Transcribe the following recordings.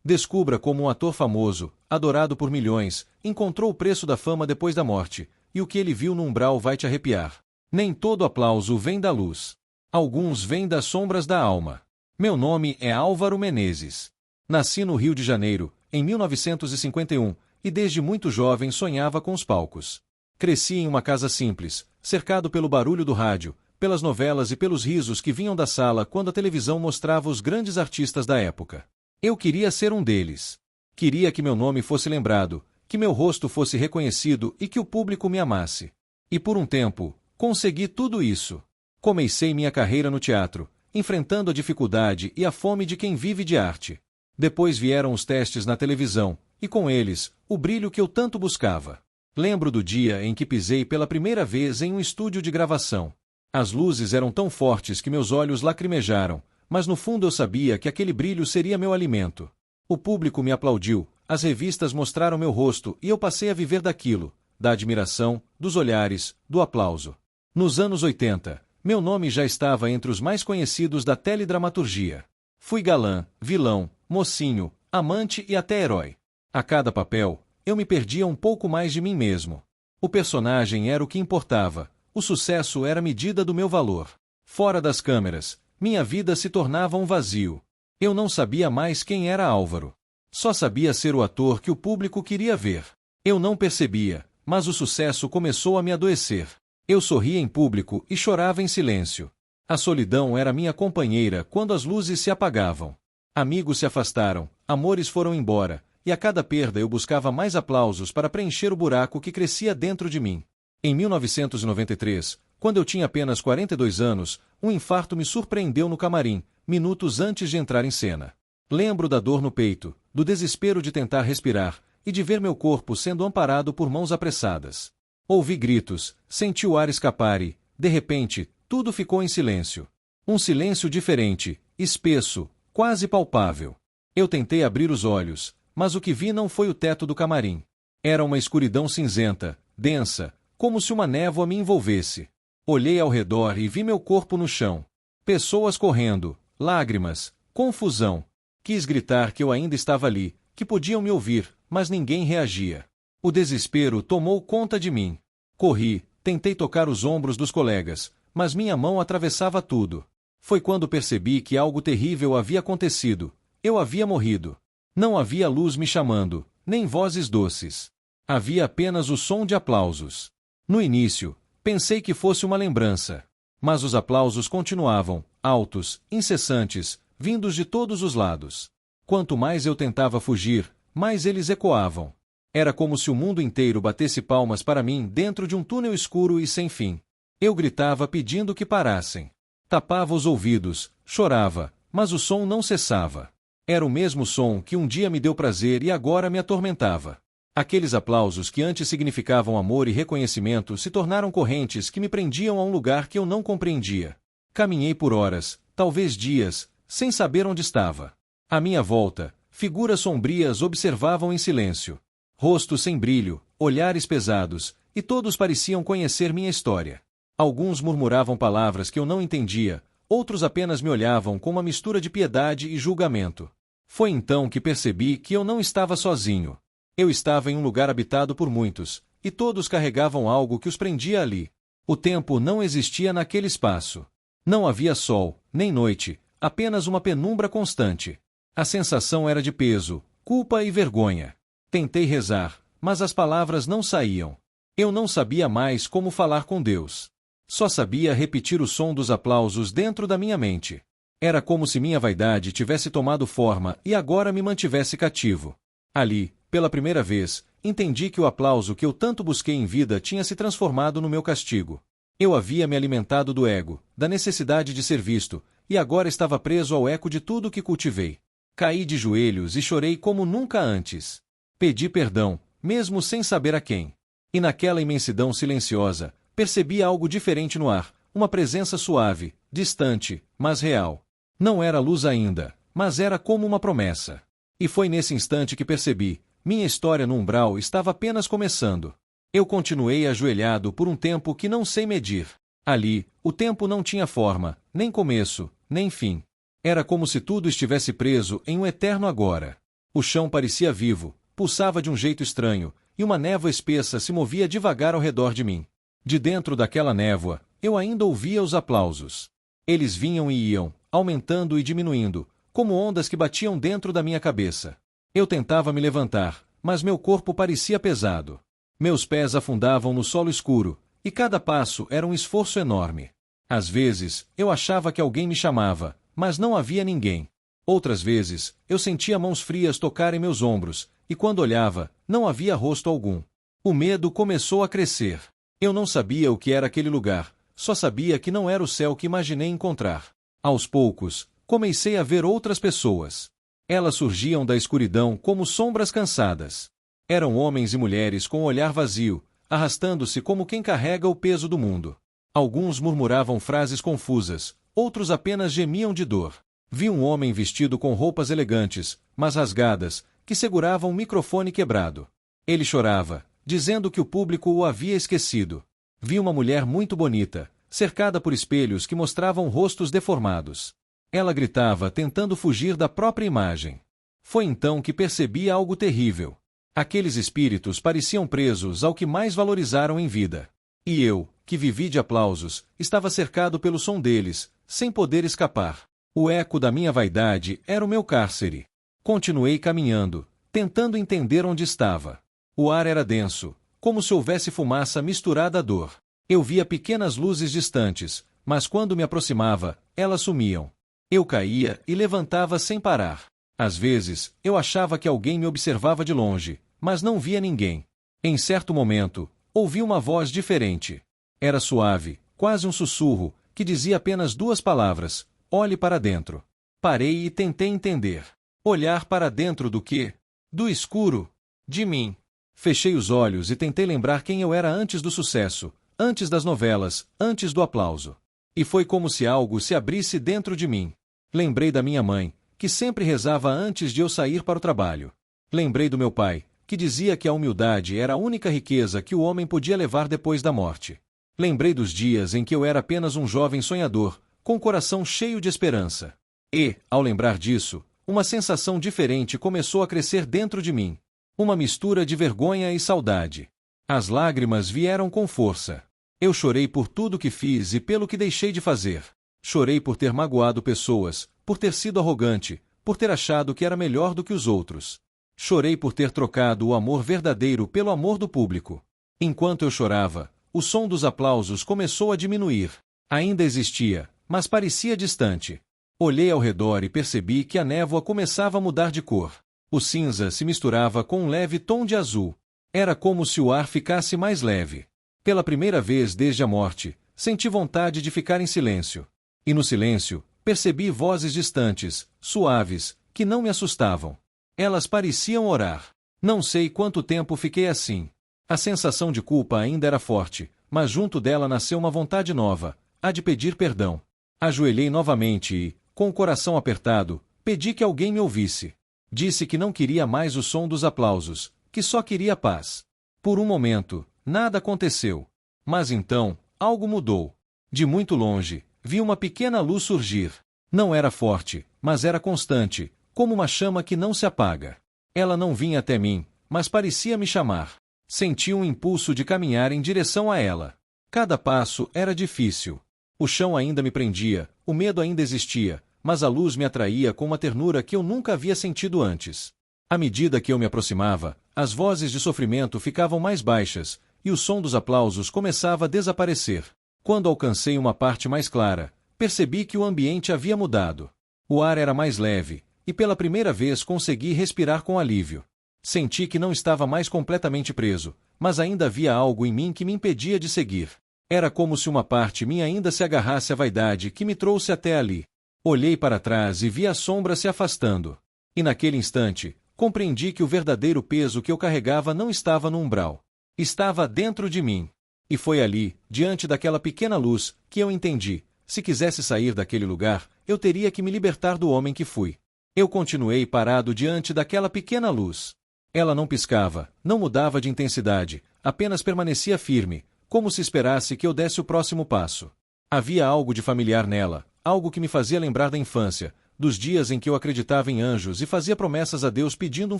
Descubra como um ator famoso, adorado por milhões, encontrou o preço da fama depois da morte, e o que ele viu no umbral vai te arrepiar. Nem todo aplauso vem da luz. Alguns vêm das sombras da alma. Meu nome é Álvaro Menezes. Nasci no Rio de Janeiro, em 1951, e desde muito jovem sonhava com os palcos. Cresci em uma casa simples, cercado pelo barulho do rádio, pelas novelas e pelos risos que vinham da sala quando a televisão mostrava os grandes artistas da época. Eu queria ser um deles. Queria que meu nome fosse lembrado, que meu rosto fosse reconhecido e que o público me amasse. E por um tempo, consegui tudo isso. Comecei minha carreira no teatro, enfrentando a dificuldade e a fome de quem vive de arte. Depois vieram os testes na televisão, e com eles, o brilho que eu tanto buscava. Lembro do dia em que pisei pela primeira vez em um estúdio de gravação. As luzes eram tão fortes que meus olhos lacrimejaram, mas no fundo eu sabia que aquele brilho seria meu alimento. O público me aplaudiu, as revistas mostraram meu rosto e eu passei a viver daquilo, da admiração, dos olhares, do aplauso. Nos anos 80, meu nome já estava entre os mais conhecidos da teledramaturgia. Fui galã, vilão, mocinho, amante e até herói. A cada papel, eu me perdia um pouco mais de mim mesmo. O personagem era o que importava, o sucesso era a medida do meu valor. Fora das câmeras, minha vida se tornava um vazio. Eu não sabia mais quem era Álvaro. Só sabia ser o ator que o público queria ver. Eu não percebia, mas o sucesso começou a me adoecer. Eu sorria em público e chorava em silêncio. A solidão era minha companheira quando as luzes se apagavam. Amigos se afastaram, amores foram embora, e a cada perda eu buscava mais aplausos para preencher o buraco que crescia dentro de mim. Em 1993, quando eu tinha apenas 42 anos, um infarto me surpreendeu no camarim, minutos antes de entrar em cena. Lembro da dor no peito, do desespero de tentar respirar, e de ver meu corpo sendo amparado por mãos apressadas. Ouvi gritos, senti o ar escapar e, de repente, tudo ficou em silêncio. Um silêncio diferente, espesso, quase palpável. Eu tentei abrir os olhos, mas o que vi não foi o teto do camarim. Era uma escuridão cinzenta, densa, como se uma névoa me envolvesse. Olhei ao redor e vi meu corpo no chão. Pessoas correndo, lágrimas, confusão. Quis gritar que eu ainda estava ali, que podiam me ouvir, mas ninguém reagia. O desespero tomou conta de mim. Corri, tentei tocar os ombros dos colegas, mas minha mão atravessava tudo. Foi quando percebi que algo terrível havia acontecido. Eu havia morrido. Não havia luz me chamando, nem vozes doces. Havia apenas o som de aplausos. No início, pensei que fosse uma lembrança. Mas os aplausos continuavam, altos, incessantes, vindos de todos os lados. Quanto mais eu tentava fugir, mais eles ecoavam. Era como se o mundo inteiro batesse palmas para mim dentro de um túnel escuro e sem fim. Eu gritava pedindo que parassem. Tapava os ouvidos, chorava, mas o som não cessava. Era o mesmo som que um dia me deu prazer e agora me atormentava. Aqueles aplausos que antes significavam amor e reconhecimento se tornaram correntes que me prendiam a um lugar que eu não compreendia. Caminhei por horas, talvez dias, sem saber onde estava. À minha volta, figuras sombrias observavam em silêncio. Rostos sem brilho, olhares pesados, e todos pareciam conhecer minha história. Alguns murmuravam palavras que eu não entendia, outros apenas me olhavam com uma mistura de piedade e julgamento. Foi então que percebi que eu não estava sozinho. Eu estava em um lugar habitado por muitos, e todos carregavam algo que os prendia ali. O tempo não existia naquele espaço. Não havia sol, nem noite, apenas uma penumbra constante. A sensação era de peso, culpa e vergonha. Tentei rezar, mas as palavras não saíam. Eu não sabia mais como falar com Deus. Só sabia repetir o som dos aplausos dentro da minha mente. Era como se minha vaidade tivesse tomado forma e agora me mantivesse cativo. Ali, pela primeira vez, entendi que o aplauso que eu tanto busquei em vida tinha se transformado no meu castigo. Eu havia me alimentado do ego, da necessidade de ser visto, e agora estava preso ao eco de tudo que cultivei. Caí de joelhos e chorei como nunca antes. Pedi perdão, mesmo sem saber a quem. E naquela imensidão silenciosa, percebi algo diferente no ar, uma presença suave, distante, mas real. Não era luz ainda, mas era como uma promessa. E foi nesse instante que percebi, minha história no umbral estava apenas começando. Eu continuei ajoelhado por um tempo que não sei medir. Ali, o tempo não tinha forma, nem começo, nem fim. Era como se tudo estivesse preso em um eterno agora. O chão parecia vivo, pulsava de um jeito estranho, e uma névoa espessa se movia devagar ao redor de mim. De dentro daquela névoa, eu ainda ouvia os aplausos. Eles vinham e iam, aumentando e diminuindo, como ondas que batiam dentro da minha cabeça. Eu tentava me levantar, mas meu corpo parecia pesado. Meus pés afundavam no solo escuro, e cada passo era um esforço enorme. Às vezes, eu achava que alguém me chamava, mas não havia ninguém. Outras vezes, eu sentia mãos frias tocarem meus ombros, e quando olhava, não havia rosto algum. O medo começou a crescer. Eu não sabia o que era aquele lugar, só sabia que não era o céu que imaginei encontrar. Aos poucos, comecei a ver outras pessoas. Elas surgiam da escuridão como sombras cansadas. Eram homens e mulheres com o olhar vazio, arrastando-se como quem carrega o peso do mundo. Alguns murmuravam frases confusas, outros apenas gemiam de dor. Vi um homem vestido com roupas elegantes, mas rasgadas, que segurava um microfone quebrado. Ele chorava, dizendo que o público o havia esquecido. Vi uma mulher muito bonita, cercada por espelhos que mostravam rostos deformados. Ela gritava tentando fugir da própria imagem. Foi então que percebi algo terrível. Aqueles espíritos pareciam presos ao que mais valorizaram em vida. E eu, que vivi de aplausos, estava cercado pelo som deles, sem poder escapar. O eco da minha vaidade era o meu cárcere. Continuei caminhando, tentando entender onde estava. O ar era denso, como se houvesse fumaça misturada à dor. Eu via pequenas luzes distantes, mas quando me aproximava, elas sumiam. Eu caía e levantava sem parar. Às vezes, eu achava que alguém me observava de longe, mas não via ninguém. Em certo momento, ouvi uma voz diferente. Era suave, quase um sussurro, que dizia apenas duas palavras: olhe para dentro. Parei e tentei entender. Olhar para dentro do quê? Do escuro. De mim. Fechei os olhos e tentei lembrar quem eu era antes do sucesso, antes das novelas, antes do aplauso. E foi como se algo se abrisse dentro de mim. Lembrei da minha mãe, que sempre rezava antes de eu sair para o trabalho. Lembrei do meu pai, que dizia que a humildade era a única riqueza que o homem podia levar depois da morte. Lembrei dos dias em que eu era apenas um jovem sonhador, com o coração cheio de esperança. E, ao lembrar disso, uma sensação diferente começou a crescer dentro de mim. Uma mistura de vergonha e saudade. As lágrimas vieram com força. Eu chorei por tudo que fiz e pelo que deixei de fazer. Chorei por ter magoado pessoas, por ter sido arrogante, por ter achado que era melhor do que os outros. Chorei por ter trocado o amor verdadeiro pelo amor do público. Enquanto eu chorava, o som dos aplausos começou a diminuir. Ainda existia, mas parecia distante. Olhei ao redor e percebi que a névoa começava a mudar de cor. O cinza se misturava com um leve tom de azul. Era como se o ar ficasse mais leve. Pela primeira vez desde a morte, senti vontade de ficar em silêncio. E no silêncio, percebi vozes distantes, suaves, que não me assustavam. Elas pareciam orar. Não sei quanto tempo fiquei assim. A sensação de culpa ainda era forte, mas junto dela nasceu uma vontade nova, a de pedir perdão. Ajoelhei novamente e, com o coração apertado, pedi que alguém me ouvisse. Disse que não queria mais o som dos aplausos, que só queria paz. Por um momento, nada aconteceu. Mas então, algo mudou. De muito longe, vi uma pequena luz surgir. Não era forte, mas era constante, como uma chama que não se apaga. Ela não vinha até mim, mas parecia me chamar. Senti um impulso de caminhar em direção a ela. Cada passo era difícil. O chão ainda me prendia, o medo ainda existia, mas a luz me atraía com uma ternura que eu nunca havia sentido antes. À medida que eu me aproximava, as vozes de sofrimento ficavam mais baixas, e o som dos aplausos começava a desaparecer. Quando alcancei uma parte mais clara, percebi que o ambiente havia mudado. O ar era mais leve, e pela primeira vez consegui respirar com alívio. Senti que não estava mais completamente preso, mas ainda havia algo em mim que me impedia de seguir. Era como se uma parte minha ainda se agarrasse à vaidade que me trouxe até ali. Olhei para trás e vi a sombra se afastando. E naquele instante, compreendi que o verdadeiro peso que eu carregava não estava no umbral. Estava dentro de mim. E foi ali, diante daquela pequena luz, que eu entendi: se quisesse sair daquele lugar, eu teria que me libertar do homem que fui. Eu continuei parado diante daquela pequena luz. Ela não piscava, não mudava de intensidade, apenas permanecia firme, como se esperasse que eu desse o próximo passo. Havia algo de familiar nela, algo que me fazia lembrar da infância, dos dias em que eu acreditava em anjos e fazia promessas a Deus pedindo um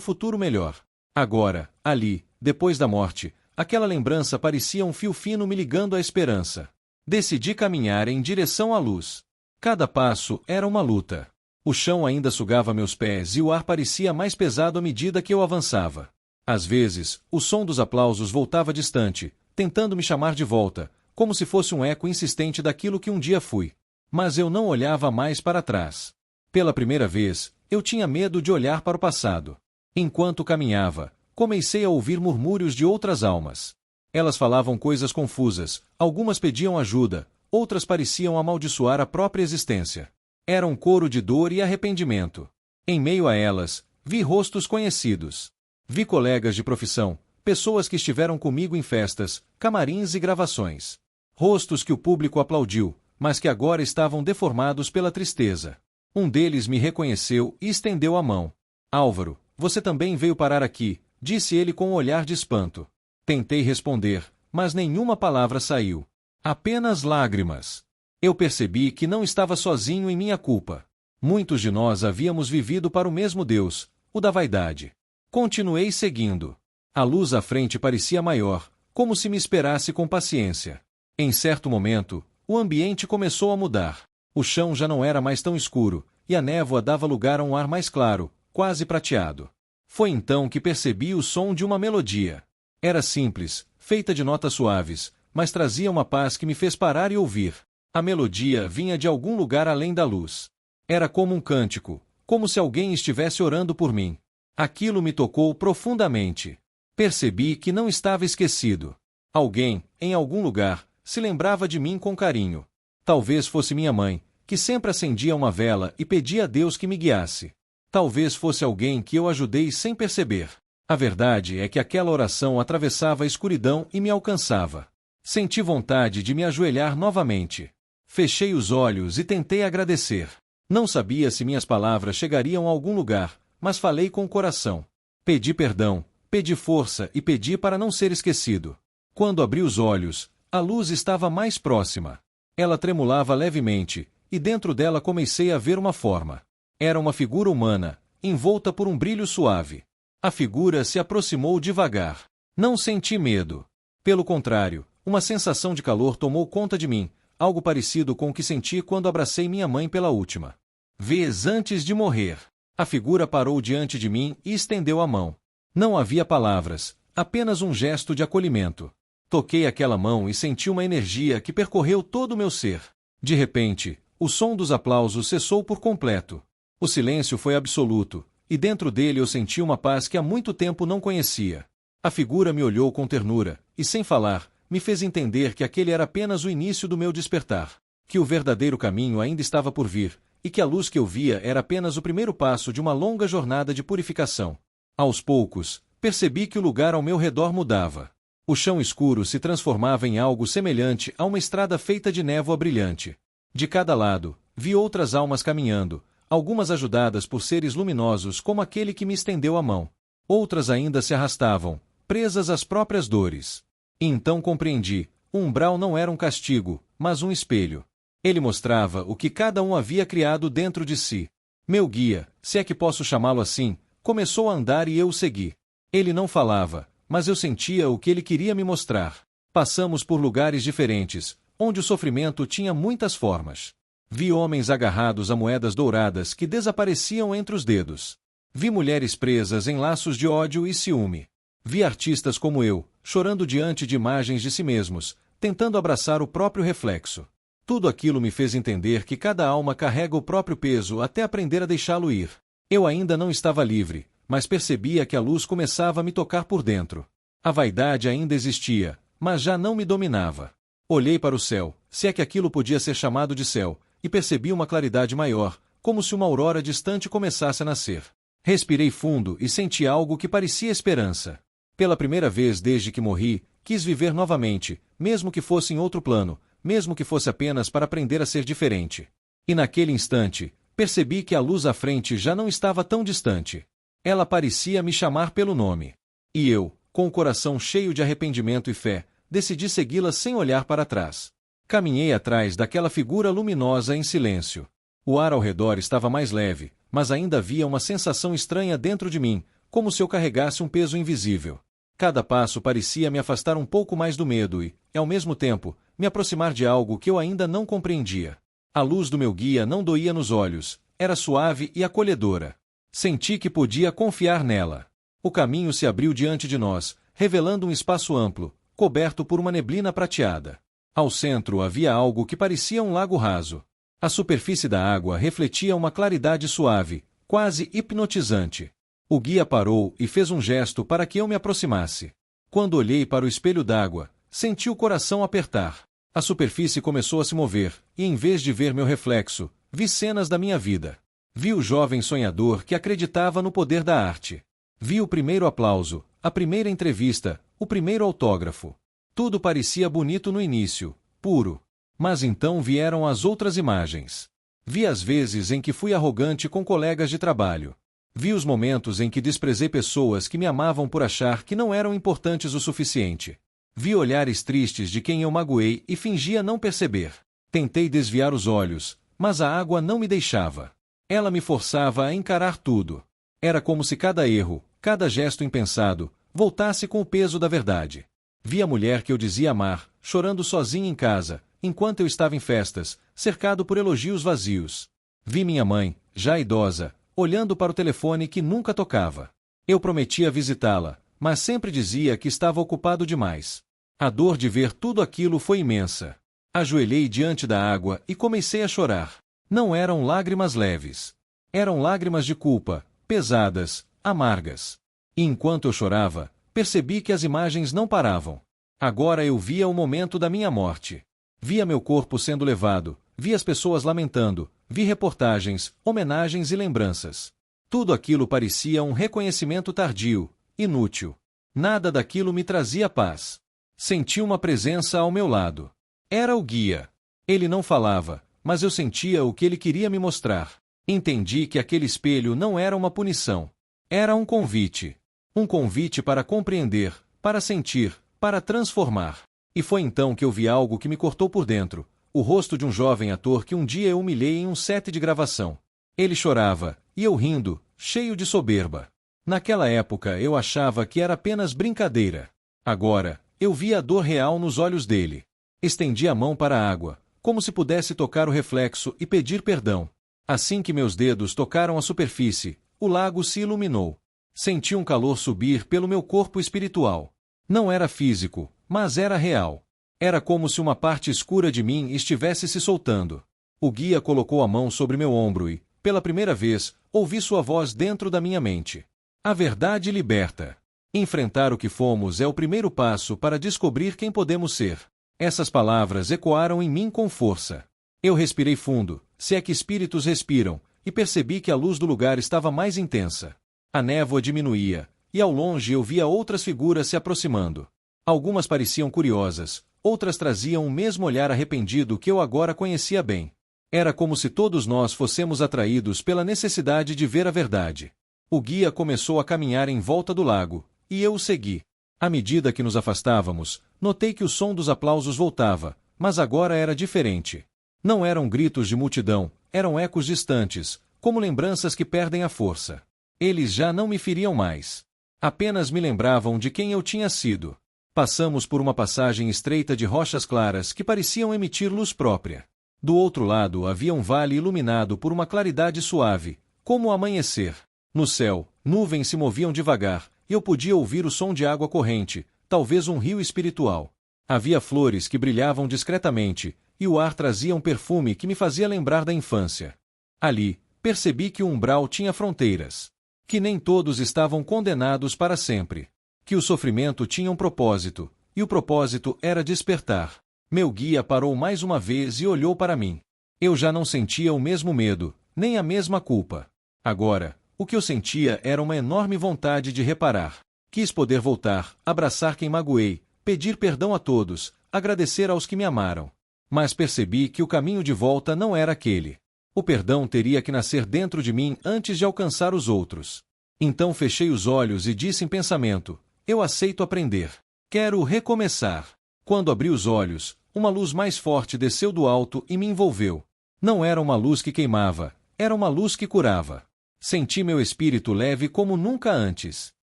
futuro melhor. Agora, ali, depois da morte, aquela lembrança parecia um fio fino me ligando à esperança. Decidi caminhar em direção à luz. Cada passo era uma luta. O chão ainda sugava meus pés e o ar parecia mais pesado à medida que eu avançava. Às vezes, o som dos aplausos voltava distante, tentando me chamar de volta, como se fosse um eco insistente daquilo que um dia fui. Mas eu não olhava mais para trás. Pela primeira vez, eu tinha medo de olhar para o passado. Enquanto caminhava, comecei a ouvir murmúrios de outras almas. Elas falavam coisas confusas, algumas pediam ajuda, outras pareciam amaldiçoar a própria existência. Era um coro de dor e arrependimento. Em meio a elas, vi rostos conhecidos. Vi colegas de profissão, pessoas que estiveram comigo em festas, camarins e gravações. Rostos que o público aplaudiu, mas que agora estavam deformados pela tristeza. Um deles me reconheceu e estendeu a mão. Álvaro, você também veio parar aqui, disse ele com um olhar de espanto. Tentei responder, mas nenhuma palavra saiu. Apenas lágrimas. Eu percebi que não estava sozinho em minha culpa. Muitos de nós havíamos vivido para o mesmo Deus, o da vaidade. Continuei seguindo. A luz à frente parecia maior, como se me esperasse com paciência. Em certo momento, o ambiente começou a mudar. O chão já não era mais tão escuro, e a névoa dava lugar a um ar mais claro, quase prateado. Foi então que percebi o som de uma melodia. Era simples, feita de notas suaves, mas trazia uma paz que me fez parar e ouvir. A melodia vinha de algum lugar além da luz. Era como um cântico, como se alguém estivesse orando por mim. Aquilo me tocou profundamente. Percebi que não estava esquecido. Alguém, em algum lugar, se lembrava de mim com carinho. Talvez fosse minha mãe, que sempre acendia uma vela e pedia a Deus que me guiasse. Talvez fosse alguém que eu ajudei sem perceber. A verdade é que aquela oração atravessava a escuridão e me alcançava. Senti vontade de me ajoelhar novamente. Fechei os olhos e tentei agradecer. Não sabia se minhas palavras chegariam a algum lugar, mas falei com o coração. Pedi perdão, pedi força e pedi para não ser esquecido. Quando abri os olhos, a luz estava mais próxima. Ela tremulava levemente, e dentro dela comecei a ver uma forma. Era uma figura humana, envolta por um brilho suave. A figura se aproximou devagar. Não senti medo. Pelo contrário, uma sensação de calor tomou conta de mim, algo parecido com o que senti quando abracei minha mãe pela última vez antes de morrer. A figura parou diante de mim e estendeu a mão. Não havia palavras, apenas um gesto de acolhimento. Toquei aquela mão e senti uma energia que percorreu todo o meu ser. De repente, o som dos aplausos cessou por completo. O silêncio foi absoluto, e dentro dele eu senti uma paz que há muito tempo não conhecia. A figura me olhou com ternura, e sem falar, me fez entender que aquele era apenas o início do meu despertar, que o verdadeiro caminho ainda estava por vir, e que a luz que eu via era apenas o primeiro passo de uma longa jornada de purificação. Aos poucos, percebi que o lugar ao meu redor mudava. O chão escuro se transformava em algo semelhante a uma estrada feita de névoa brilhante. De cada lado, vi outras almas caminhando, algumas ajudadas por seres luminosos como aquele que me estendeu a mão. Outras ainda se arrastavam, presas às próprias dores. E então compreendi, o umbral não era um castigo, mas um espelho. Ele mostrava o que cada um havia criado dentro de si. Meu guia, se é que posso chamá-lo assim, começou a andar e eu o segui. Ele não falava, mas eu sentia o que ele queria me mostrar. Passamos por lugares diferentes, onde o sofrimento tinha muitas formas. Vi homens agarrados a moedas douradas que desapareciam entre os dedos. Vi mulheres presas em laços de ódio e ciúme. Vi artistas como eu, chorando diante de imagens de si mesmos, tentando abraçar o próprio reflexo. Tudo aquilo me fez entender que cada alma carrega o próprio peso até aprender a deixá-lo ir. Eu ainda não estava livre, mas percebia que a luz começava a me tocar por dentro. A vaidade ainda existia, mas já não me dominava. Olhei para o céu, se é que aquilo podia ser chamado de céu, e percebi uma claridade maior, como se uma aurora distante começasse a nascer. Respirei fundo e senti algo que parecia esperança. Pela primeira vez desde que morri, quis viver novamente, mesmo que fosse em outro plano, mesmo que fosse apenas para aprender a ser diferente. E naquele instante, percebi que a luz à frente já não estava tão distante. Ela parecia me chamar pelo nome. E eu, com o coração cheio de arrependimento e fé, decidi segui-la sem olhar para trás. Caminhei atrás daquela figura luminosa em silêncio. O ar ao redor estava mais leve, mas ainda havia uma sensação estranha dentro de mim, como se eu carregasse um peso invisível. Cada passo parecia me afastar um pouco mais do medo e, ao mesmo tempo, me aproximar de algo que eu ainda não compreendia. A luz do meu guia não doía nos olhos, era suave e acolhedora. Senti que podia confiar nela. O caminho se abriu diante de nós, revelando um espaço amplo, coberto por uma neblina prateada. Ao centro havia algo que parecia um lago raso. A superfície da água refletia uma claridade suave, quase hipnotizante. O guia parou e fez um gesto para que eu me aproximasse. Quando olhei para o espelho d'água, senti o coração apertar. A superfície começou a se mover, e em vez de ver meu reflexo, vi cenas da minha vida. Vi o jovem sonhador que acreditava no poder da arte. Vi o primeiro aplauso, a primeira entrevista, o primeiro autógrafo. Tudo parecia bonito no início, puro. Mas então vieram as outras imagens. Vi as vezes em que fui arrogante com colegas de trabalho. Vi os momentos em que desprezei pessoas que me amavam por achar que não eram importantes o suficiente. Vi olhares tristes de quem eu magoei e fingia não perceber. Tentei desviar os olhos, mas a água não me deixava. Ela me forçava a encarar tudo. Era como se cada erro, cada gesto impensado, voltasse com o peso da verdade. Vi a mulher que eu dizia amar, chorando sozinha em casa, enquanto eu estava em festas, cercado por elogios vazios. Vi minha mãe, já idosa, olhando para o telefone que nunca tocava. Eu prometia visitá-la, mas sempre dizia que estava ocupado demais. A dor de ver tudo aquilo foi imensa. Ajoelhei diante da água e comecei a chorar. Não eram lágrimas leves. Eram lágrimas de culpa, pesadas, amargas. E enquanto eu chorava, percebi que as imagens não paravam. Agora eu via o momento da minha morte. Via meu corpo sendo levado, vi as pessoas lamentando, vi reportagens, homenagens e lembranças. Tudo aquilo parecia um reconhecimento tardio, inútil. Nada daquilo me trazia paz. Senti uma presença ao meu lado. Era o guia. Ele não falava, mas eu sentia o que ele queria me mostrar. Entendi que aquele espelho não era uma punição. Era um convite. Um convite para compreender, para sentir, para transformar. E foi então que eu vi algo que me cortou por dentro. O rosto de um jovem ator que um dia eu humilhei em um set de gravação. Ele chorava, e eu rindo, cheio de soberba. Naquela época eu achava que era apenas brincadeira. Agora, eu via a dor real nos olhos dele. Estendi a mão para a água, como se pudesse tocar o reflexo e pedir perdão. Assim que meus dedos tocaram a superfície, o lago se iluminou. Senti um calor subir pelo meu corpo espiritual. Não era físico, mas era real. Era como se uma parte escura de mim estivesse se soltando. O guia colocou a mão sobre meu ombro e, pela primeira vez, ouvi sua voz dentro da minha mente. A verdade liberta. Enfrentar o que fomos é o primeiro passo para descobrir quem podemos ser. Essas palavras ecoaram em mim com força. Eu respirei fundo, se é que espíritos respiram, e percebi que a luz do lugar estava mais intensa. A névoa diminuía, e ao longe eu via outras figuras se aproximando. Algumas pareciam curiosas, outras traziam o mesmo olhar arrependido que eu agora conhecia bem. Era como se todos nós fôssemos atraídos pela necessidade de ver a verdade. O guia começou a caminhar em volta do lago, e eu o segui. À medida que nos afastávamos, notei que o som dos aplausos voltava, mas agora era diferente. Não eram gritos de multidão, eram ecos distantes, como lembranças que perdem a força. Eles já não me feriam mais. Apenas me lembravam de quem eu tinha sido. Passamos por uma passagem estreita de rochas claras que pareciam emitir luz própria. Do outro lado havia um vale iluminado por uma claridade suave, como o amanhecer. No céu, nuvens se moviam devagar, e eu podia ouvir o som de água corrente, talvez um rio espiritual. Havia flores que brilhavam discretamente, e o ar trazia um perfume que me fazia lembrar da infância. Ali, percebi que o umbral tinha fronteiras. Que nem todos estavam condenados para sempre. Que o sofrimento tinha um propósito, e o propósito era despertar. Meu guia parou mais uma vez e olhou para mim. Eu já não sentia o mesmo medo, nem a mesma culpa. Agora, o que eu sentia era uma enorme vontade de reparar. Quis poder voltar, abraçar quem magoei, pedir perdão a todos, agradecer aos que me amaram. Mas percebi que o caminho de volta não era aquele. O perdão teria que nascer dentro de mim antes de alcançar os outros. Então fechei os olhos e disse em pensamento: eu aceito aprender. Quero recomeçar. Quando abri os olhos, uma luz mais forte desceu do alto e me envolveu. Não era uma luz que queimava, era uma luz que curava. Senti meu espírito leve como nunca antes.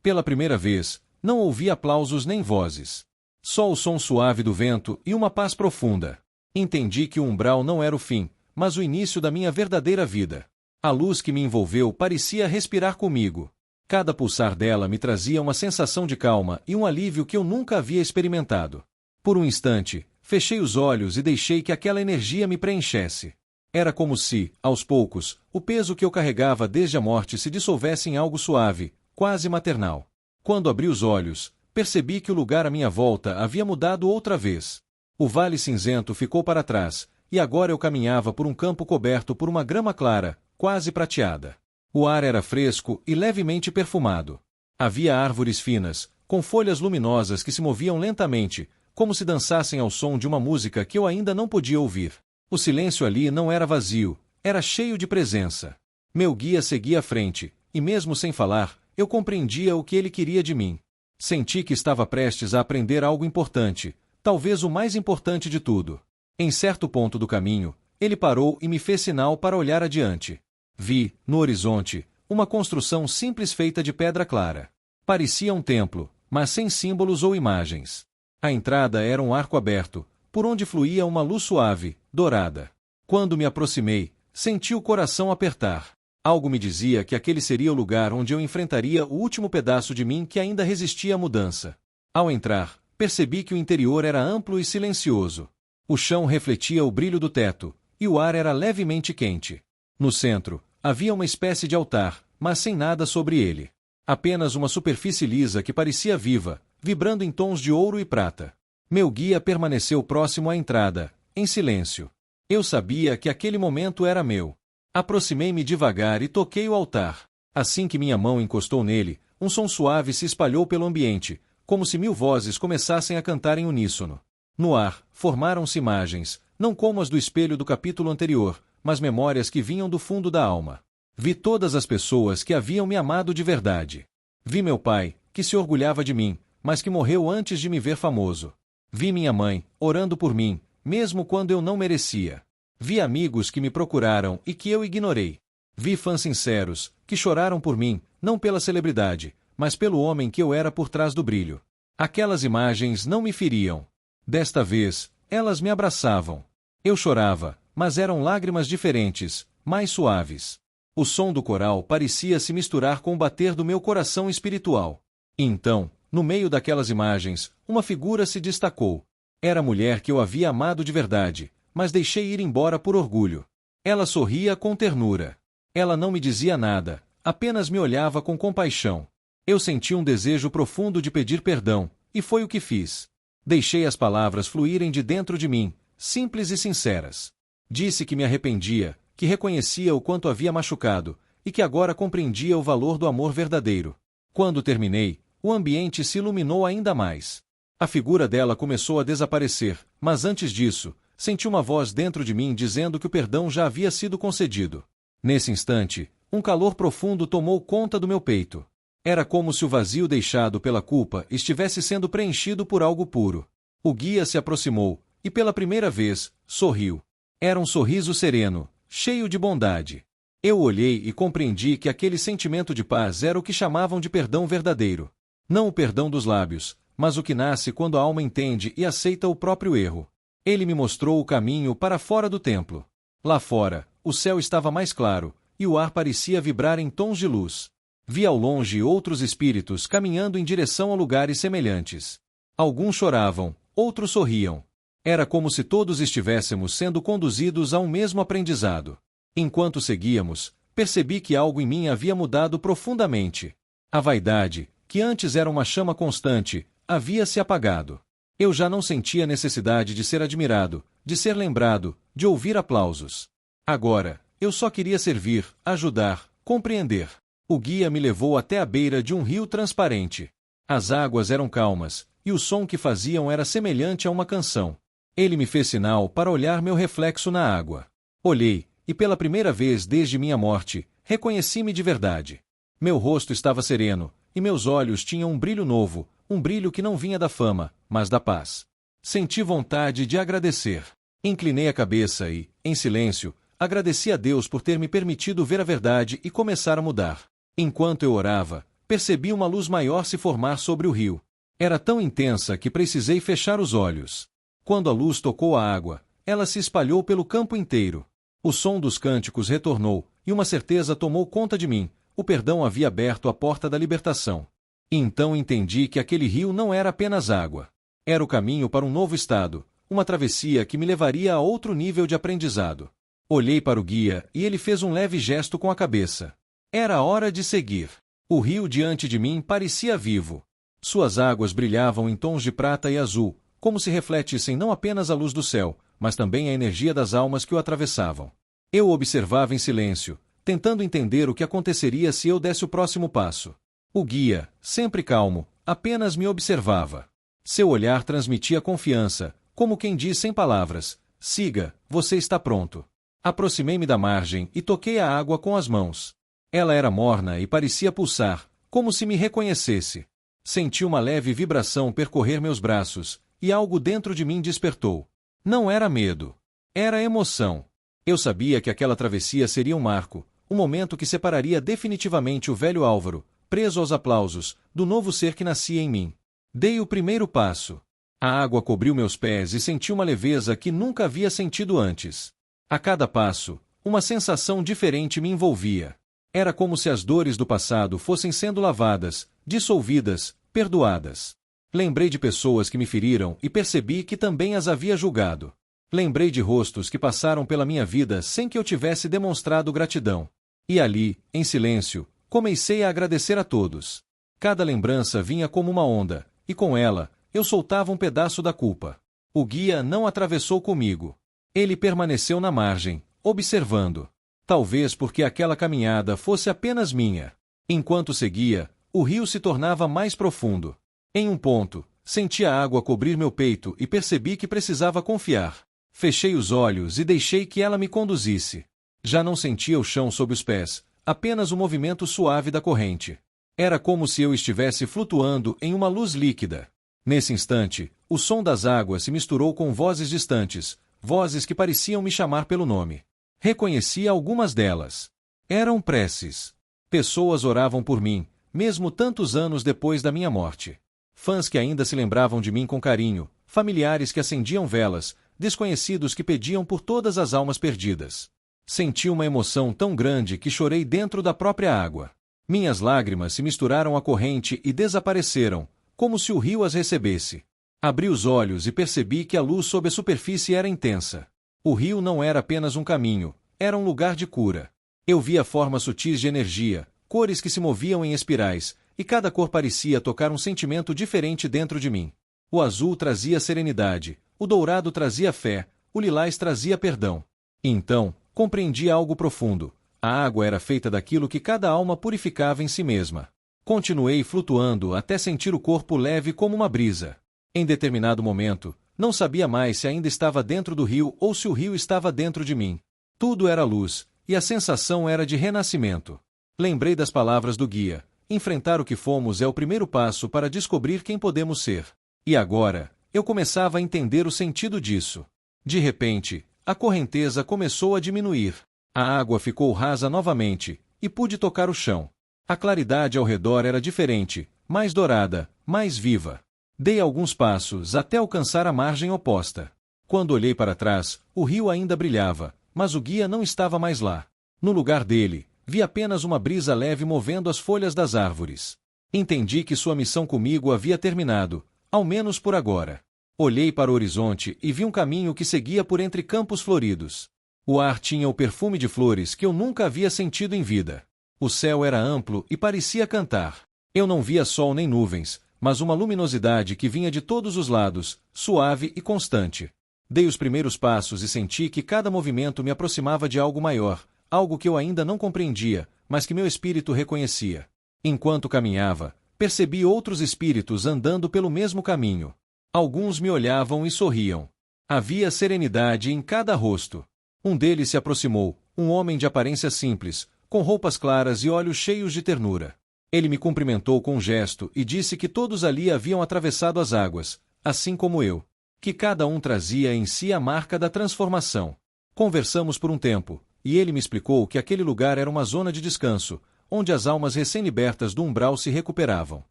Pela primeira vez, não ouvi aplausos nem vozes. Só o som suave do vento e uma paz profunda. Entendi que o umbral não era o fim, mas o início da minha verdadeira vida. A luz que me envolveu parecia respirar comigo. Cada pulsar dela me trazia uma sensação de calma e um alívio que eu nunca havia experimentado. Por um instante, fechei os olhos e deixei que aquela energia me preenchesse. Era como se, aos poucos, o peso que eu carregava desde a morte se dissolvesse em algo suave, quase maternal. Quando abri os olhos, percebi que o lugar à minha volta havia mudado outra vez. O vale cinzento ficou para trás, e agora eu caminhava por um campo coberto por uma grama clara, quase prateada. O ar era fresco e levemente perfumado. Havia árvores finas, com folhas luminosas que se moviam lentamente, como se dançassem ao som de uma música que eu ainda não podia ouvir. O silêncio ali não era vazio, era cheio de presença. Meu guia seguia à frente, e mesmo sem falar, eu compreendia o que ele queria de mim. Senti que estava prestes a aprender algo importante, talvez o mais importante de tudo. Em certo ponto do caminho, ele parou e me fez sinal para olhar adiante. Vi, no horizonte, uma construção simples feita de pedra clara. Parecia um templo, mas sem símbolos ou imagens. A entrada era um arco aberto, por onde fluía uma luz suave, dourada. Quando me aproximei, senti o coração apertar. Algo me dizia que aquele seria o lugar onde eu enfrentaria o último pedaço de mim que ainda resistia à mudança. Ao entrar, percebi que o interior era amplo e silencioso. O chão refletia o brilho do teto, e o ar era levemente quente. No centro, havia uma espécie de altar, mas sem nada sobre ele. Apenas uma superfície lisa que parecia viva, vibrando em tons de ouro e prata. Meu guia permaneceu próximo à entrada, em silêncio. Eu sabia que aquele momento era meu. Aproximei-me devagar e toquei o altar. Assim que minha mão encostou nele, um som suave se espalhou pelo ambiente, como se 1000 vozes começassem a cantar em uníssono. No ar, formaram-se imagens, não como as do espelho do capítulo anterior, mas memórias que vinham do fundo da alma. Vi todas as pessoas que haviam me amado de verdade. Vi meu pai, que se orgulhava de mim, mas que morreu antes de me ver famoso. Vi minha mãe, orando por mim, mesmo quando eu não merecia. Vi amigos que me procuraram e que eu ignorei. Vi fãs sinceros, que choraram por mim, não pela celebridade, mas pelo homem que eu era por trás do brilho. Aquelas imagens não me feriam. Desta vez, elas me abraçavam. Eu chorava, mas eram lágrimas diferentes, mais suaves. O som do coral parecia se misturar com o bater do meu coração espiritual. E então, no meio daquelas imagens, uma figura se destacou. Era a mulher que eu havia amado de verdade, mas deixei ir embora por orgulho. Ela sorria com ternura. Ela não me dizia nada, apenas me olhava com compaixão. Eu senti um desejo profundo de pedir perdão, e foi o que fiz. Deixei as palavras fluírem de dentro de mim, simples e sinceras. Disse que me arrependia, que reconhecia o quanto havia machucado, e que agora compreendia o valor do amor verdadeiro. Quando terminei, o ambiente se iluminou ainda mais. A figura dela começou a desaparecer, mas antes disso, senti uma voz dentro de mim dizendo que o perdão já havia sido concedido. Nesse instante, um calor profundo tomou conta do meu peito. Era como se o vazio deixado pela culpa estivesse sendo preenchido por algo puro. O guia se aproximou, e pela primeira vez, sorriu. Era um sorriso sereno, cheio de bondade. Eu olhei e compreendi que aquele sentimento de paz era o que chamavam de perdão verdadeiro. Não o perdão dos lábios, mas o que nasce quando a alma entende e aceita o próprio erro. Ele me mostrou o caminho para fora do templo. Lá fora, o céu estava mais claro, e o ar parecia vibrar em tons de luz. Vi ao longe outros espíritos caminhando em direção a lugares semelhantes. Alguns choravam, outros sorriam. Era como se todos estivéssemos sendo conduzidos a um mesmo aprendizado. Enquanto seguíamos, percebi que algo em mim havia mudado profundamente. A vaidade, que antes era uma chama constante, havia se apagado. Eu já não sentia necessidade de ser admirado, de ser lembrado, de ouvir aplausos. Agora, eu só queria servir, ajudar, compreender. O guia me levou até a beira de um rio transparente. As águas eram calmas, e o som que faziam era semelhante a uma canção. Ele me fez sinal para olhar meu reflexo na água. Olhei, e pela primeira vez desde minha morte, reconheci-me de verdade. Meu rosto estava sereno, e meus olhos tinham um brilho novo, um brilho que não vinha da fama, mas da paz. Senti vontade de agradecer. Inclinei a cabeça e, em silêncio, Agradeci a Deus por ter me permitido ver a verdade e começar a mudar. Enquanto eu orava, percebi uma luz maior se formar sobre o rio. Era tão intensa que precisei fechar os olhos. Quando a luz tocou a água, ela se espalhou pelo campo inteiro. O som dos cânticos retornou, e uma certeza tomou conta de mim: o perdão havia aberto a porta da libertação. E então entendi que aquele rio não era apenas água. Era o caminho para um novo estado, uma travessia que me levaria a outro nível de aprendizado. Olhei para o guia e ele fez um leve gesto com a cabeça. Era hora de seguir. O rio diante de mim parecia vivo. Suas águas brilhavam em tons de prata e azul, como se refletissem não apenas a luz do céu, mas também a energia das almas que o atravessavam. Eu observava em silêncio, tentando entender o que aconteceria se eu desse o próximo passo. O guia, sempre calmo, apenas me observava. Seu olhar transmitia confiança, como quem diz sem palavras: siga, você está pronto. Aproximei-me da margem e toquei a água com as mãos. Ela era morna e parecia pulsar, como se me reconhecesse. Senti uma leve vibração percorrer meus braços, e algo dentro de mim despertou. Não era medo. Era emoção. Eu sabia que aquela travessia seria um marco, um momento que separaria definitivamente o velho Álvaro, preso aos aplausos, do novo ser que nascia em mim. Dei o primeiro passo. A água cobriu meus pés e senti uma leveza que nunca havia sentido antes. A cada passo, uma sensação diferente me envolvia. Era como se as dores do passado fossem sendo lavadas, dissolvidas, perdoadas. Lembrei de pessoas que me feriram e percebi que também as havia julgado. Lembrei de rostos que passaram pela minha vida sem que eu tivesse demonstrado gratidão. E ali, em silêncio, comecei a agradecer a todos. Cada lembrança vinha como uma onda, e com ela, eu soltava um pedaço da culpa. O guia não atravessou comigo. Ele permaneceu na margem, observando. Talvez porque aquela caminhada fosse apenas minha. Enquanto seguia, o rio se tornava mais profundo. Em um ponto, senti a água cobrir meu peito e percebi que precisava confiar. Fechei os olhos e deixei que ela me conduzisse. Já não sentia o chão sob os pés, apenas o movimento suave da corrente. Era como se eu estivesse flutuando em uma luz líquida. Nesse instante, o som das águas se misturou com vozes distantes, vozes que pareciam me chamar pelo nome. Reconheci algumas delas. Eram preces. Pessoas oravam por mim, mesmo tantos anos depois da minha morte. Fãs que ainda se lembravam de mim com carinho, familiares que acendiam velas, desconhecidos que pediam por todas as almas perdidas. Senti uma emoção tão grande que chorei dentro da própria água. Minhas lágrimas se misturaram à corrente e desapareceram, como se o rio as recebesse. Abri os olhos e percebi que a luz sob a superfície era intensa. O rio não era apenas um caminho, era um lugar de cura. Eu via formas sutis de energia, cores que se moviam em espirais, e cada cor parecia tocar um sentimento diferente dentro de mim. O azul trazia serenidade, o dourado trazia fé, o lilás trazia perdão. E então, compreendi algo profundo. A água era feita daquilo que cada alma purificava em si mesma. Continuei flutuando até sentir o corpo leve como uma brisa. Em determinado momento, não sabia mais se ainda estava dentro do rio ou se o rio estava dentro de mim. Tudo era luz, e a sensação era de renascimento. Lembrei das palavras do guia: enfrentar o que fomos é o primeiro passo para descobrir quem podemos ser. E agora, eu começava a entender o sentido disso. De repente, a correnteza começou a diminuir. A água ficou rasa novamente, e pude tocar o chão. A claridade ao redor era diferente, mais dourada, mais viva. Dei alguns passos até alcançar a margem oposta. Quando olhei para trás, o rio ainda brilhava, mas o guia não estava mais lá. No lugar dele, vi apenas uma brisa leve movendo as folhas das árvores. Entendi que sua missão comigo havia terminado, ao menos por agora. Olhei para o horizonte e vi um caminho que seguia por entre campos floridos. O ar tinha o perfume de flores que eu nunca havia sentido em vida. O céu era amplo e parecia cantar. Eu não via sol nem nuvens, mas uma luminosidade que vinha de todos os lados, suave e constante. Dei os primeiros passos e senti que cada movimento me aproximava de algo maior, algo que eu ainda não compreendia, mas que meu espírito reconhecia. Enquanto caminhava, percebi outros espíritos andando pelo mesmo caminho. Alguns me olhavam e sorriam. Havia serenidade em cada rosto. Um deles se aproximou, um homem de aparência simples, com roupas claras e olhos cheios de ternura. Ele me cumprimentou com um gesto e disse que todos ali haviam atravessado as águas, assim como eu. Que cada um trazia em si a marca da transformação. Conversamos por um tempo, e ele me explicou que aquele lugar era uma zona de descanso, onde as almas recém-libertas do umbral se recuperavam.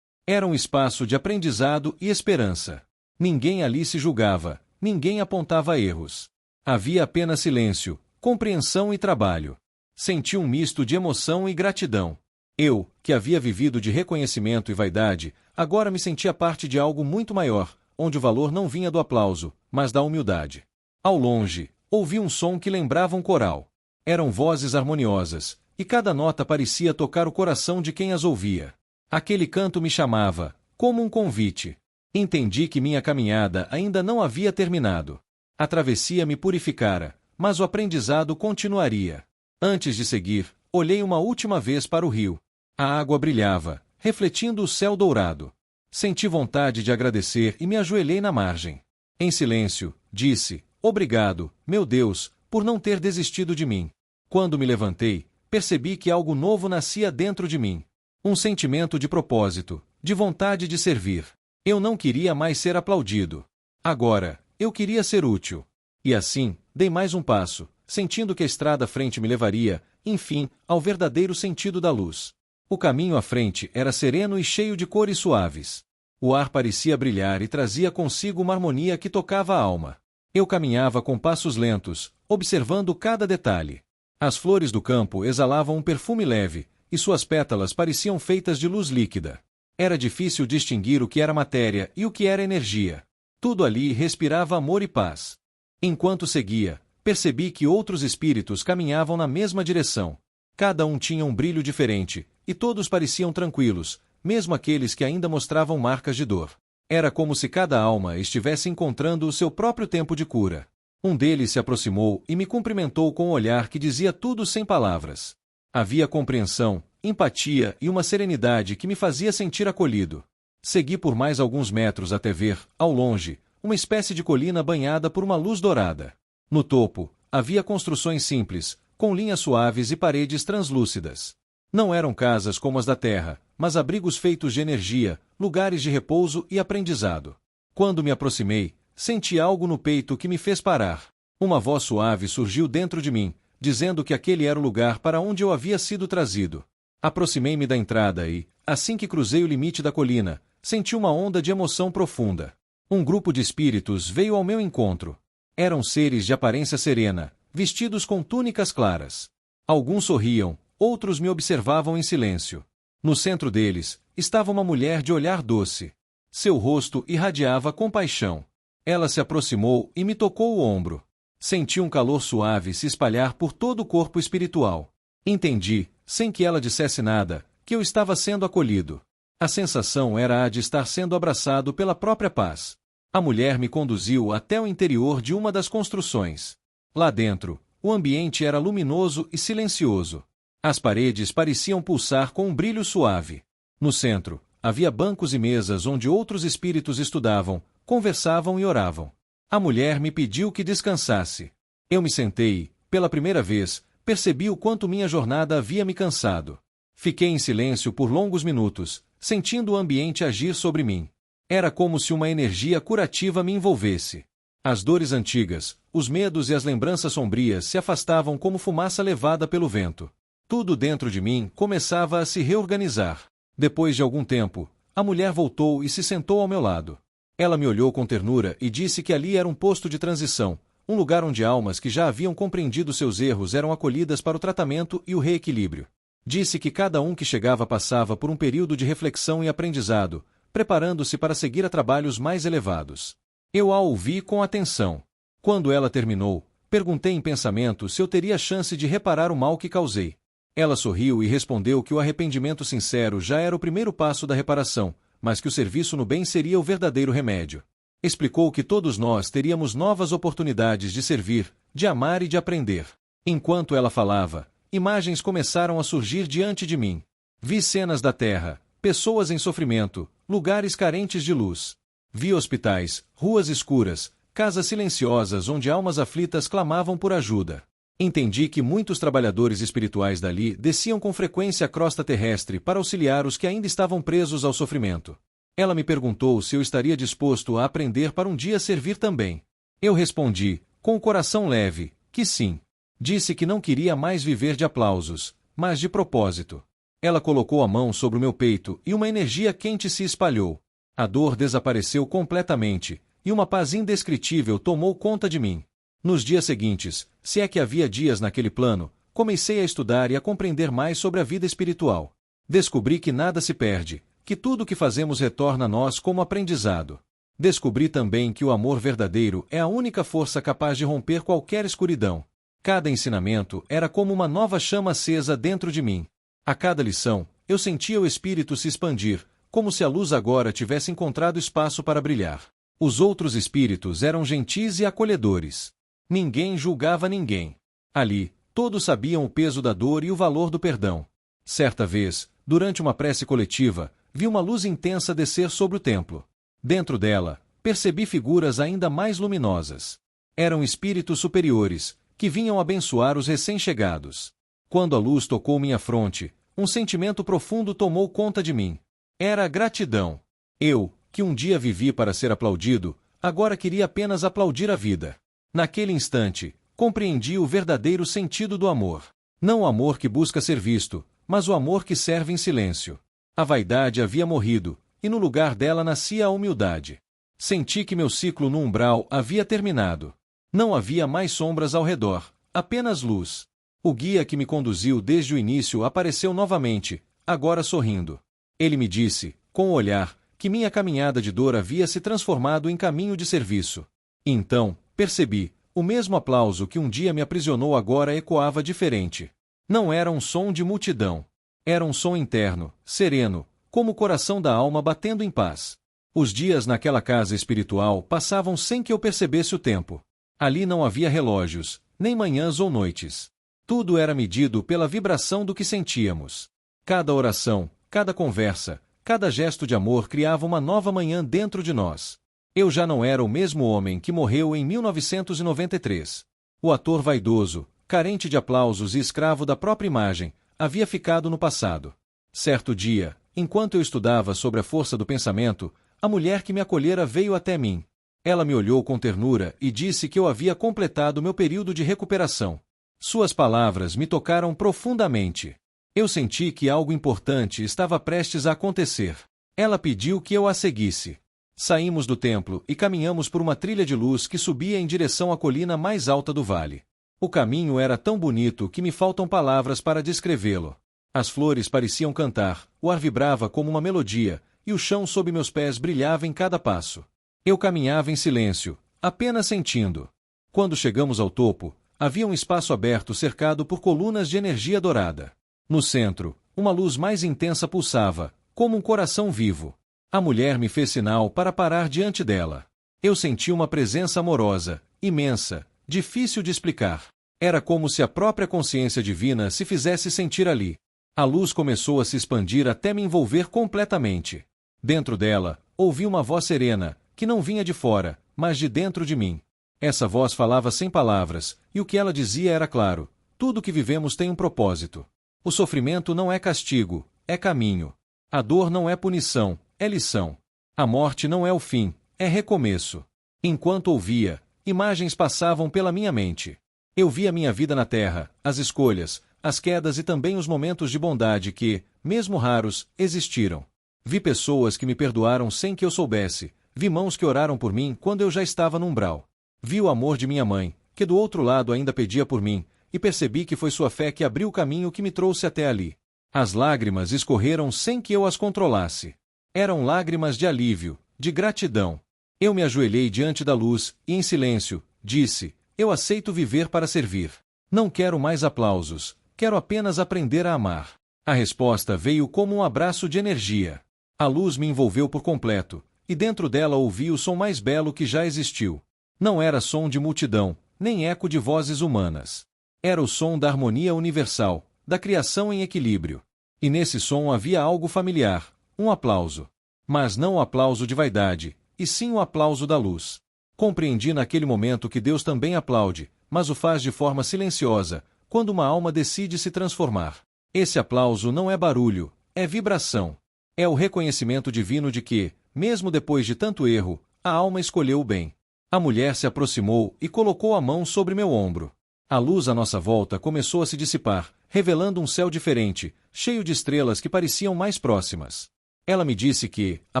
Era um espaço de aprendizado e esperança. Ninguém ali se julgava, ninguém apontava erros. Havia apenas silêncio, compreensão e trabalho. Senti um misto de emoção e gratidão. Eu, que havia vivido de reconhecimento e vaidade, agora me sentia parte de algo muito maior, onde o valor não vinha do aplauso, mas da humildade. Ao longe, ouvi um som que lembrava um coral. Eram vozes harmoniosas, e cada nota parecia tocar o coração de quem as ouvia. Aquele canto me chamava, como um convite. Entendi que minha caminhada ainda não havia terminado. A travessia me purificara, mas o aprendizado continuaria. Antes de seguir, olhei uma última vez para o rio. A água brilhava, refletindo o céu dourado. Senti vontade de agradecer e me ajoelhei na margem. Em silêncio, disse, obrigado, meu Deus, por não ter desistido de mim. Quando me levantei, percebi que algo novo nascia dentro de mim. Um sentimento de propósito, de vontade de servir. Eu não queria mais ser aplaudido. Agora, eu queria ser útil. E assim, dei mais um passo, sentindo que a estrada à frente me levaria, enfim, ao verdadeiro sentido da luz. O caminho à frente era sereno e cheio de cores suaves. O ar parecia brilhar e trazia consigo uma harmonia que tocava a alma. Eu caminhava com passos lentos, observando cada detalhe. As flores do campo exalavam um perfume leve, e suas pétalas pareciam feitas de luz líquida. Era difícil distinguir o que era matéria e o que era energia. Tudo ali respirava amor e paz. Enquanto seguia, percebi que outros espíritos caminhavam na mesma direção. Cada um tinha um brilho diferente, e todos pareciam tranquilos, mesmo aqueles que ainda mostravam marcas de dor. Era como se cada alma estivesse encontrando o seu próprio tempo de cura. Um deles se aproximou e me cumprimentou com um olhar que dizia tudo sem palavras. Havia compreensão, empatia e uma serenidade que me fazia sentir acolhido. Segui por mais alguns metros até ver, ao longe, uma espécie de colina banhada por uma luz dourada. No topo, havia construções simples, com linhas suaves e paredes translúcidas. Não eram casas como as da terra, mas abrigos feitos de energia, lugares de repouso e aprendizado. Quando me aproximei, senti algo no peito que me fez parar. Uma voz suave surgiu dentro de mim, dizendo que aquele era o lugar para onde eu havia sido trazido. Aproximei-me da entrada e, assim que cruzei o limite da colina, senti uma onda de emoção profunda. Um grupo de espíritos veio ao meu encontro. Eram seres de aparência serena, vestidos com túnicas claras. Alguns sorriam, outros me observavam em silêncio. No centro deles, estava uma mulher de olhar doce. Seu rosto irradiava compaixão. Ela se aproximou e me tocou o ombro. Senti um calor suave se espalhar por todo o corpo espiritual. Entendi, sem que ela dissesse nada, que eu estava sendo acolhido. A sensação era a de estar sendo abraçado pela própria paz. A mulher me conduziu até o interior de uma das construções. Lá dentro, o ambiente era luminoso e silencioso. As paredes pareciam pulsar com um brilho suave. No centro, havia bancos e mesas onde outros espíritos estudavam, conversavam e oravam. A mulher me pediu que descansasse. Eu me sentei e, pela primeira vez, percebi o quanto minha jornada havia me cansado. Fiquei em silêncio por longos minutos, sentindo o ambiente agir sobre mim. Era como se uma energia curativa me envolvesse. As dores antigas, os medos e as lembranças sombrias se afastavam como fumaça levada pelo vento. Tudo dentro de mim começava a se reorganizar. Depois de algum tempo, a mulher voltou e se sentou ao meu lado. Ela me olhou com ternura e disse que ali era um posto de transição, um lugar onde almas que já haviam compreendido seus erros eram acolhidas para o tratamento e o reequilíbrio. Disse que cada um que chegava passava por um período de reflexão e aprendizado, preparando-se para seguir a trabalhos mais elevados. Eu a ouvi com atenção. Quando ela terminou, perguntei em pensamento se eu teria chance de reparar o mal que causei. Ela sorriu e respondeu que o arrependimento sincero já era o primeiro passo da reparação, mas que o serviço no bem seria o verdadeiro remédio. Explicou que todos nós teríamos novas oportunidades de servir, de amar e de aprender. Enquanto ela falava, imagens começaram a surgir diante de mim. Vi cenas da terra, pessoas em sofrimento, lugares carentes de luz. Vi hospitais, ruas escuras, casas silenciosas onde almas aflitas clamavam por ajuda. Entendi que muitos trabalhadores espirituais dali desciam com frequência a crosta terrestre para auxiliar os que ainda estavam presos ao sofrimento. Ela me perguntou se eu estaria disposto a aprender para um dia servir também. Eu respondi, com o coração leve, que sim. Disse que não queria mais viver de aplausos, mas de propósito. Ela colocou a mão sobre o meu peito e uma energia quente se espalhou. A dor desapareceu completamente, e uma paz indescritível tomou conta de mim. Nos dias seguintes, se é que havia dias naquele plano, comecei a estudar e a compreender mais sobre a vida espiritual. Descobri que nada se perde, que tudo o que fazemos retorna a nós como aprendizado. Descobri também que o amor verdadeiro é a única força capaz de romper qualquer escuridão. Cada ensinamento era como uma nova chama acesa dentro de mim. A cada lição, eu sentia o espírito se expandir, como se a luz agora tivesse encontrado espaço para brilhar. Os outros espíritos eram gentis e acolhedores. Ninguém julgava ninguém. Ali, todos sabiam o peso da dor e o valor do perdão. Certa vez, durante uma prece coletiva, vi uma luz intensa descer sobre o templo. Dentro dela, percebi figuras ainda mais luminosas. Eram espíritos superiores, que vinham abençoar os recém-chegados. Quando a luz tocou minha fronte, um sentimento profundo tomou conta de mim. Era a gratidão. Eu, que um dia vivi para ser aplaudido, agora queria apenas aplaudir a vida. Naquele instante, compreendi o verdadeiro sentido do amor. Não o amor que busca ser visto, mas o amor que serve em silêncio. A vaidade havia morrido, e no lugar dela nascia a humildade. Senti que meu ciclo no umbral havia terminado. Não havia mais sombras ao redor, apenas luz. O guia que me conduziu desde o início apareceu novamente, agora sorrindo. Ele me disse, com o olhar, que minha caminhada de dor havia se transformado em caminho de serviço. Então, percebi, o mesmo aplauso que um dia me aprisionou agora ecoava diferente. Não era um som de multidão. Era um som interno, sereno, como o coração da alma batendo em paz. Os dias naquela casa espiritual passavam sem que eu percebesse o tempo. Ali não havia relógios, nem manhãs ou noites. Tudo era medido pela vibração do que sentíamos. Cada oração, cada conversa, cada gesto de amor criava uma nova manhã dentro de nós. Eu já não era o mesmo homem que morreu em 1993. O ator vaidoso, carente de aplausos e escravo da própria imagem, havia ficado no passado. Certo dia, enquanto eu estudava sobre a força do pensamento, a mulher que me acolhera veio até mim. Ela me olhou com ternura e disse que eu havia completado meu período de recuperação. Suas palavras me tocaram profundamente. Eu senti que algo importante estava prestes a acontecer. Ela pediu que eu a seguisse. Saímos do templo e caminhamos por uma trilha de luz que subia em direção à colina mais alta do vale. O caminho era tão bonito que me faltam palavras para descrevê-lo. As flores pareciam cantar, o ar vibrava como uma melodia, e o chão sob meus pés brilhava em cada passo. Eu caminhava em silêncio, apenas sentindo. Quando chegamos ao topo, havia um espaço aberto cercado por colunas de energia dourada. No centro, uma luz mais intensa pulsava, como um coração vivo. A mulher me fez sinal para parar diante dela. Eu senti uma presença amorosa, imensa, difícil de explicar. Era como se a própria consciência divina se fizesse sentir ali. A luz começou a se expandir até me envolver completamente. Dentro dela, ouvi uma voz serena, que não vinha de fora, mas de dentro de mim. Essa voz falava sem palavras, e o que ela dizia era claro: tudo que vivemos tem um propósito. O sofrimento não é castigo, é caminho. A dor não é punição, é lição. A morte não é o fim, é recomeço. Enquanto ouvia, imagens passavam pela minha mente. Eu via minha vida na Terra, as escolhas, as quedas e também os momentos de bondade que, mesmo raros, existiram. Vi pessoas que me perdoaram sem que eu soubesse, vi mãos que oraram por mim quando eu já estava no umbral. Vi o amor de minha mãe, que do outro lado ainda pedia por mim, e percebi que foi sua fé que abriu o caminho que me trouxe até ali. As lágrimas escorreram sem que eu as controlasse. Eram lágrimas de alívio, de gratidão. Eu me ajoelhei diante da luz, e em silêncio, disse: eu aceito viver para servir. Não quero mais aplausos, quero apenas aprender a amar. A resposta veio como um abraço de energia. A luz me envolveu por completo, e dentro dela ouvi o som mais belo que já existiu. Não era som de multidão, nem eco de vozes humanas. Era o som da harmonia universal, da criação em equilíbrio. E nesse som havia algo familiar, um aplauso. Mas não o aplauso de vaidade, e sim o aplauso da luz. Compreendi naquele momento que Deus também aplaude, mas o faz de forma silenciosa, quando uma alma decide se transformar. Esse aplauso não é barulho, é vibração. É o reconhecimento divino de que, mesmo depois de tanto erro, a alma escolheu o bem. A mulher se aproximou e colocou a mão sobre meu ombro. A luz à nossa volta começou a se dissipar, revelando um céu diferente, cheio de estrelas que pareciam mais próximas. Ela me disse que, a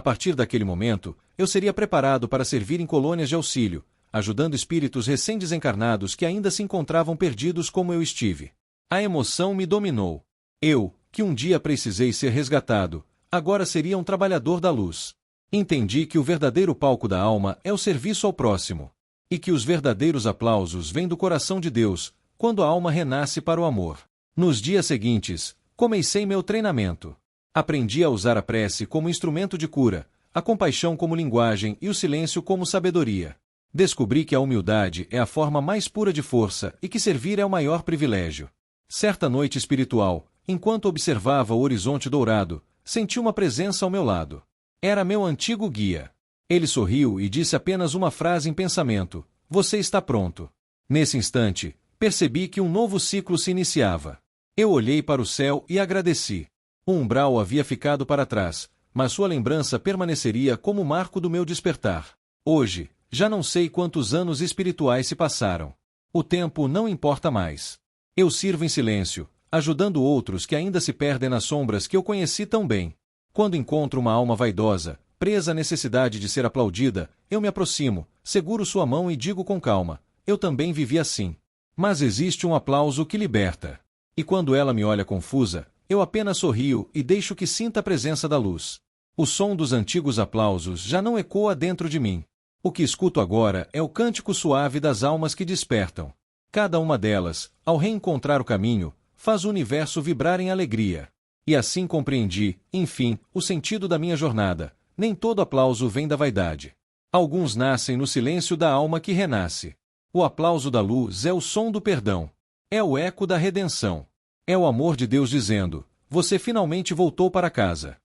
partir daquele momento, eu seria preparado para servir em colônias de auxílio, ajudando espíritos recém-desencarnados que ainda se encontravam perdidos como eu estive. A emoção me dominou. Eu, que um dia precisei ser resgatado, agora seria um trabalhador da luz. Entendi que o verdadeiro palco da alma é o serviço ao próximo. E que os verdadeiros aplausos vêm do coração de Deus, quando a alma renasce para o amor. Nos dias seguintes, comecei meu treinamento. Aprendi a usar a prece como instrumento de cura, a compaixão como linguagem e o silêncio como sabedoria. Descobri que a humildade é a forma mais pura de força e que servir é o maior privilégio. Certa noite espiritual, enquanto observava o horizonte dourado, senti uma presença ao meu lado. Era meu antigo guia. Ele sorriu e disse apenas uma frase em pensamento: "Você está pronto." Nesse instante, percebi que um novo ciclo se iniciava. Eu olhei para o céu e agradeci. O umbral havia ficado para trás, mas sua lembrança permaneceria como marco do meu despertar. Hoje, já não sei quantos anos espirituais se passaram. O tempo não importa mais. Eu sirvo em silêncio, ajudando outros que ainda se perdem nas sombras que eu conheci tão bem. Quando encontro uma alma vaidosa, presa à necessidade de ser aplaudida, eu me aproximo, seguro sua mão e digo com calma: "Eu também vivi assim." Mas existe um aplauso que liberta. E quando ela me olha confusa, eu apenas sorrio e deixo que sinta a presença da luz. O som dos antigos aplausos já não ecoa dentro de mim. O que escuto agora é o cântico suave das almas que despertam. Cada uma delas, ao reencontrar o caminho, faz o universo vibrar em alegria. E assim compreendi, enfim, o sentido da minha jornada. Nem todo aplauso vem da vaidade. Alguns nascem no silêncio da alma que renasce. O aplauso da luz é o som do perdão. É o eco da redenção. É o amor de Deus dizendo: "Você finalmente voltou para casa."